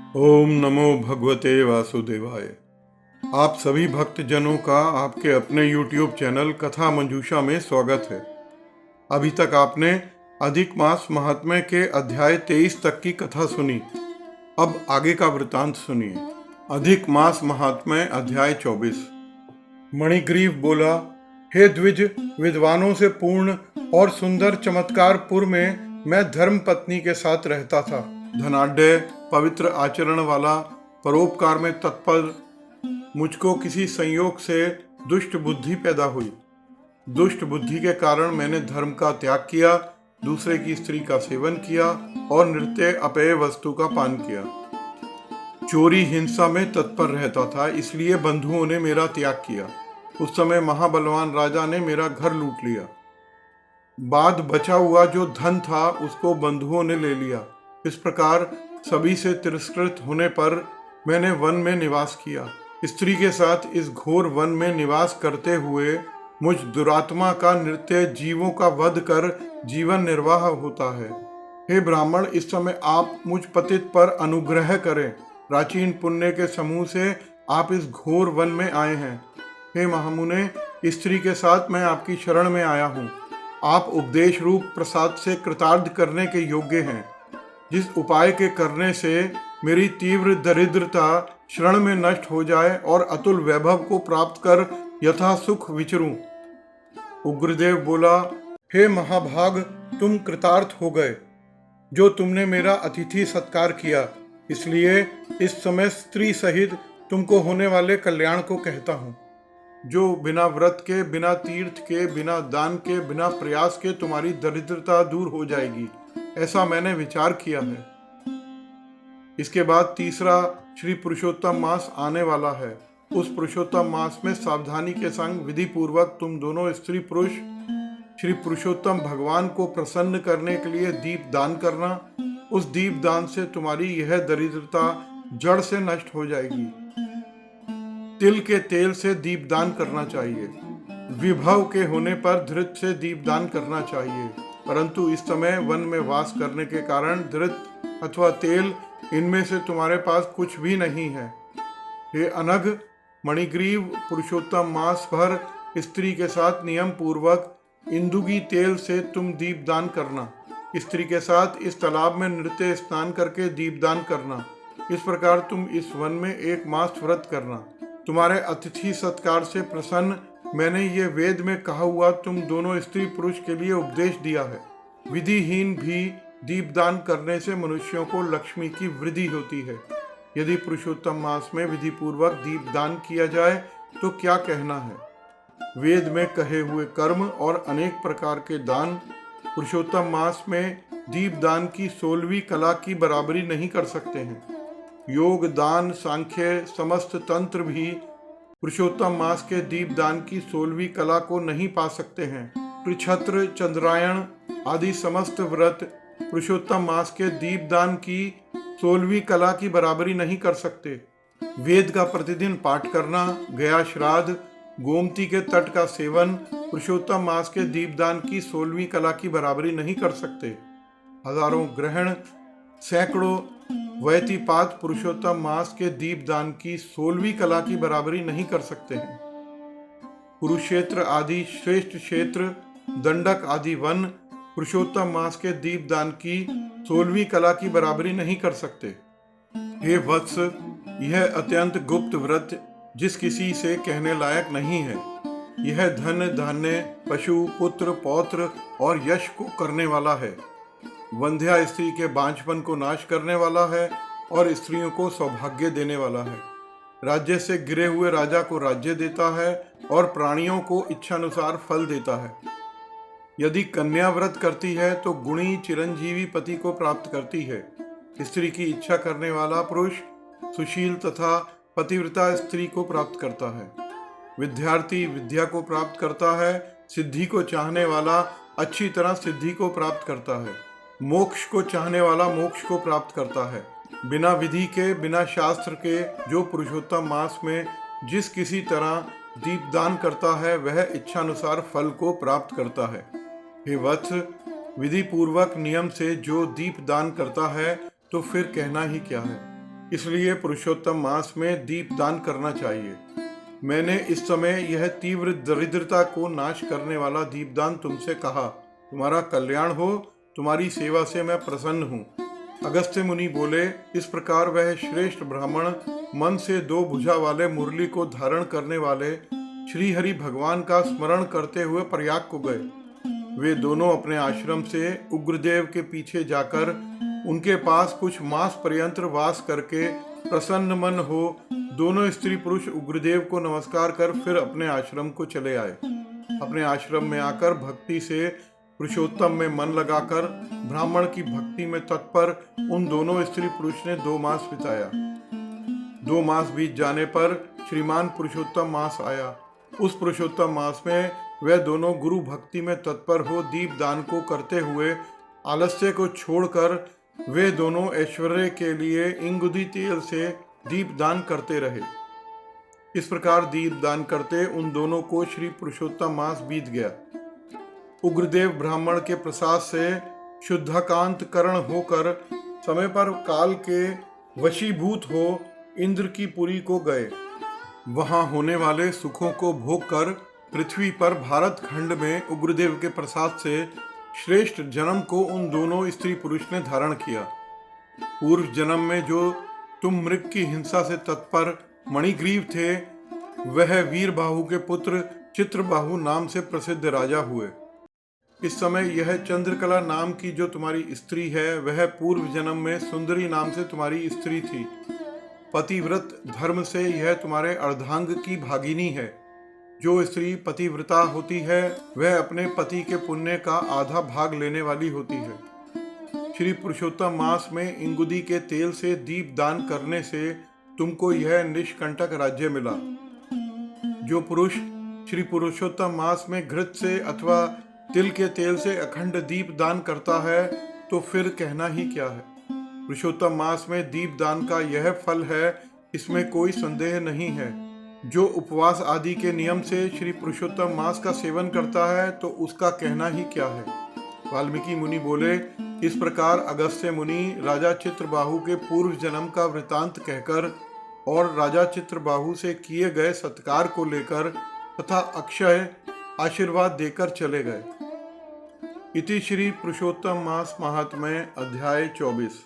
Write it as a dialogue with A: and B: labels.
A: ओम नमो भगवते वासुदेवाय। आप सभी भक्तजनों का आपके अपने YouTube चैनल कथा मंजूषा में स्वागत है। अभी तक आपने अधिक मास महात्म्य के अध्याय 23 तक की कथा सुनी। अब आगे का वृतांत सुनिए। अधिक मास महात्म्य अध्याय 24। मणिग्रीव बोला, हे द्विज, विद्वानों से पूर्ण और सुंदर चमत्कारपुर में मैं धर्म पत्नी के साथ रहता था। धनाढ्य, पवित्र आचरण वाला, परोपकार में तत्पर। मुझको किसी संयोग से दुष्ट बुद्धि पैदा हुई। दुष्ट बुद्धि के कारण मैंने धर्म का त्याग किया, दूसरे की स्त्री का सेवन किया और नृत्य अपेय वस्तु का पान किया। चोरी हिंसा में तत्पर रहता था, इसलिए बंधुओं ने मेरा त्याग किया। उस समय महाबलवान राजा ने मेरा घर लूट लिया। बाद बचा हुआ जो धन था उसको बंधुओं ने ले लिया। इस प्रकार सभी से तिरस्कृत होने पर मैंने वन में निवास किया। स्त्री के साथ इस घोर वन में निवास करते हुए मुझ दुरात्मा का नृत्य जीवों का वध कर जीवन निर्वाह होता है। हे ब्राह्मण, इस समय आप मुझ पतित पर अनुग्रह करें। प्राचीन पुण्य के समूह से आप इस घोर वन में आए हैं। हे महामुने, स्त्री के साथ मैं आपकी शरण में आया हूँ। आप उपदेश रूप प्रसाद से कृतार्थ करने के योग्य हैं। जिस उपाय के करने से मेरी तीव्र दरिद्रता क्षण में नष्ट हो जाए और अतुल वैभव को प्राप्त कर यथा सुख विचरूं। उग्रदेव बोला, हे महाभाग, तुम कृतार्थ हो गए जो तुमने मेरा अतिथि सत्कार किया। इसलिए इस समय स्त्री सहित तुमको होने वाले कल्याण को कहता हूँ। जो बिना व्रत के, बिना तीर्थ के, बिना दान के, बिना प्रयास के तुम्हारी दरिद्रता दूर हो जाएगी, ऐसा मैंने विचार किया है। इसके बाद तीसरा श्री पुरुषोत्तम मास आने वाला है। उस पुरुषोत्तम मास में सावधानी के संग विधि पूर्वक तुम दोनों स्त्री पुरुष श्री पुरुषोत्तम भगवान को प्रसन्न करने के लिए दीप दान करना। उस दीप दान से तुम्हारी यह दरिद्रता जड़ से नष्ट हो जाएगी। तिल के तेल से दीपदान करना चाहिए। विभव के होने पर धृत से दीपदान करना चाहिए, परंतु इस समय वन में वास करने के कारण धृत अथवा तेल, इनमें से तुम्हारे पास कुछ भी नहीं है। हे अनघ, मणिग्रीव, पुरुषोत्तम मास भर स्त्री के साथ नियम पूर्वक इंदुगी तेल से तुम दीपदान करना। स्त्री के साथ इस तालाब में नृत्य स्नान करके दीपदान करना। इस प्रकार तुम इस वन में 1 मास व्रत करना। तुम्हारे अतिथि सत्कार से प्रसन्न मैंने ये वेद में कहा हुआ तुम दोनों स्त्री पुरुष के लिए उपदेश दिया है। विधिहीन भी दीपदान करने से मनुष्यों को लक्ष्मी की वृद्धि होती है। यदि पुरुषोत्तम मास में विधि पूर्वक दीपदान किया जाए तो क्या कहना है। वेद में कहे हुए कर्म और अनेक प्रकार के दान पुरुषोत्तम मास में दीपदान की 16वीं कला की बराबरी नहीं कर सकते हैं। योग, दान, सांख्य, समस्त तंत्र भी पुरुषोत्तम मास के दीपदान की 16वीं कला को नहीं पा सकते हैं। त्रिछत्र, चंद्रायण आदि समस्त व्रत पुरुषोत्तम मास के दीपदान की 16वीं कला की बराबरी नहीं कर सकते। वेद का प्रतिदिन पाठ करना, गया श्राद्ध, गोमती के तट का सेवन पुरुषोत्तम मास के दीपदान की 16वीं कला की बराबरी नहीं कर सकते। हजारों ग्रहण, सैकड़ों व्यतिपात पुरुषोत्तम मास के दीपदान की 16वीं कला की बराबरी नहीं कर सकते हैं। कुरुक्षेत्र आदि श्रेष्ठ क्षेत्र, दंडक आदि वन पुरुषोत्तम मास के दीपदान की 16वीं कला की बराबरी नहीं कर सकते। हे वत्स, यह अत्यंत गुप्त व्रत जिस किसी से कहने लायक नहीं है। यह धन, धान्य, पशु, पुत्र, पौत्र और यश को करने वाला है। वंध्या स्त्री के बांझपन को नाश करने वाला है और स्त्रियों को सौभाग्य देने वाला है। राज्य से गिरे हुए राजा को राज्य देता है और प्राणियों को इच्छानुसार फल देता है। यदि कन्या व्रत करती है तो गुणी चिरंजीवी पति को प्राप्त करती है। स्त्री की इच्छा करने वाला पुरुष सुशील तथा पतिव्रता स्त्री को प्राप्त करता है। विद्यार्थी विद्या को प्राप्त करता है। सिद्धि को चाहने वाला अच्छी तरह सिद्धि को प्राप्त करता है। मोक्ष को चाहने वाला मोक्ष को प्राप्त करता है। बिना विधि के, बिना शास्त्र के जो पुरुषोत्तम मास में जिस किसी तरह दीपदान करता है वह इच्छानुसार फल को प्राप्त करता है। हे वत्स, विधि पूर्वक नियम से जो दीपदान करता है तो फिर कहना ही क्या है। इसलिए पुरुषोत्तम मास में दीप दान करना चाहिए। मैंने इस समय यह तीव्र दरिद्रता को नाश करने वाला दीपदान तुमसे कहा। तुम्हारा कल्याण हो, तुम्हारी सेवा से मैं प्रसन्न हूँ। अगस्त्य मुनि बोले, इस प्रकार वह श्रेष्ठ ब्राह्मण मन से 2 भुजा वाले मुरली को धारण करने वाले श्री हरि भगवान का स्मरण करते हुए प्रयाग को गए। वे दोनों अपने आश्रम से उग्रदेव के पीछे जाकर उनके पास कुछ मास पर्यंत वास करके प्रसन्न मन हो दोनों स्त्री पुरुष उग्रदेव को नमस्कार कर फिर अपने आश्रम को चले आए। अपने आश्रम में आकर भक्ति से पुरुषोत्तम में मन लगाकर ब्राह्मण की भक्ति में तत्पर उन दोनों स्त्री पुरुष ने 2 मास बिताया। 2 मास बीत जाने पर श्रीमान पुरुषोत्तम मास आया। उस पुरुषोत्तम मास में वे दोनों गुरु भक्ति में तत्पर हो दीप दान को करते हुए आलस्य को छोड़कर वे दोनों ऐश्वर्य के लिए इंगुदी तेल से दीप दान करते रहे। इस प्रकार दीप दान करते उन दोनों को श्री पुरुषोत्तम मास बीत गया। उग्रदेव ब्राह्मण के प्रसाद से शुद्धाकांत करण होकर समय पर काल के वशीभूत हो इंद्र की पुरी को गए। वहां होने वाले सुखों को भोग कर पृथ्वी पर भारत खंड में उग्रदेव के प्रसाद से श्रेष्ठ जन्म को उन दोनों स्त्री पुरुष ने धारण किया। पूर्व जन्म में जो तुम मृग की हिंसा से तत्पर मणिग्रीव थे, वह वीरबाहु के पुत्र चित्रबाहु नाम से प्रसिद्ध राजा हुए। इस समय यह चंद्रकला नाम की जो तुम्हारी स्त्री है, वह पूर्व जन्म में सुंदरी नाम से तुम्हारी स्त्री थी। पतिव्रत धर्म से यह तुम्हारे अर्धांग की भागिनी है। जो स्त्री पतिव्रता होती है, वह अपने पति के पुण्य का आधा भाग लेने वाली होती है। श्री पुरुषोत्तम मास में इंगुदी के तेल से दीप दान करने से तुमको यह निष्कंटक राज्य मिला। जो पुरुष श्री पुरुषोत्तम मास में घृत से अथवा तिल के तेल से अखंड दीप दान करता है, तो फिर कहना ही क्या है। पुरुषोत्तम मास में दीप दान का यह फल है, इसमें कोई संदेह नहीं है। जो उपवास आदि के नियम से श्री पुरुषोत्तम मास का सेवन करता है, तो उसका कहना ही क्या है। वाल्मीकि मुनि बोले, इस प्रकार अगस्त्य मुनि राजा चित्रबाहु के पूर्व जन्म का वृतांत कहकर और राजा चित्रबाहु से किए गए सत्कार को लेकर तथा अक्षय आशीर्वाद देकर चले गए। इति श्री पुरुषोत्तम मास महात्म्य अध्याय 24।